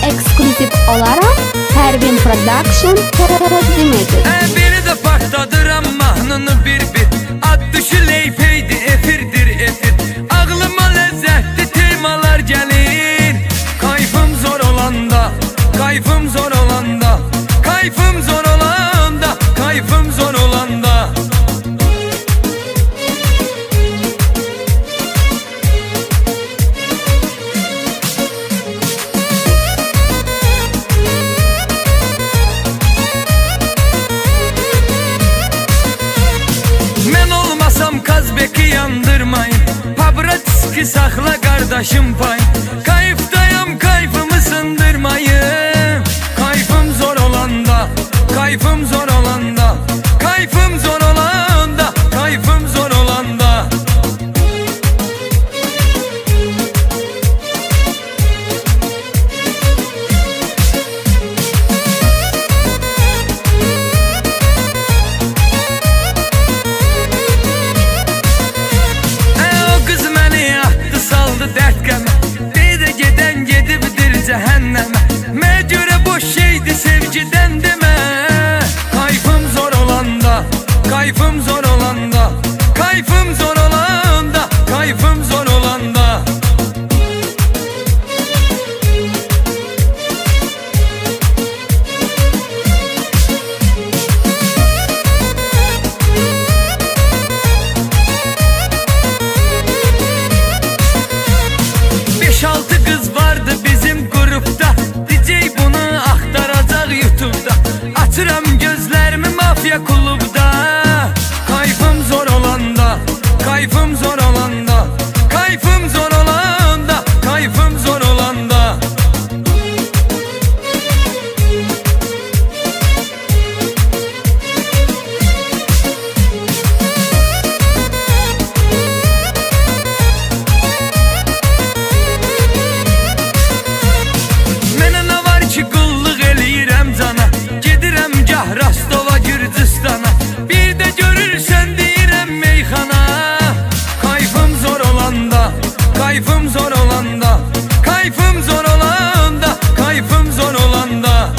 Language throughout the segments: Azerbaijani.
Ekskluziv olaraq Pervin Production təqdim edir. Biri də partladıram mahnını bir-bir. Ad düşü leypeydi, efirdir efir. Ağlıma ləzzətli temalar gəlir. Kayfım zor olanda, kayfım zor olanda, kayfım zor olanda, kayfım zor olanda. Kazbeki yandırmayın, pabratiski saxla kardeşim pay. Kayıftayım, kayfımı sındırmayın. Kayfım zor olanda, kayfım zor olanda, kayfım zor olanda, kayfım zor olanda. Cəhənnəmə Mə görə boş şeydi sevgidən demə. Kayfım zor olanda, kayfım zor olanda, kayfım zor olanda, kayfım zor olanda. Beş-altı kız vardı bizim grupta. DJ bunu axtaracaq YouTube'da. Açıram gözlərimi mafya klubda. Kayfım zor olanda, kayfım zor olanda, kayfım zor olanda, kayfım zor olanda. Rastova Gürcistana, bir de görürsen deyirəm meyxana. Kayfım zor olanda, kayfım zor olanda, kayfım zor olanda, kayfım zor olanda.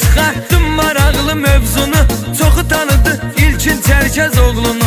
Çıxartdım maraqlı mövzunu. Çoxu tanıdı İlkin Çərkəz oğlunu.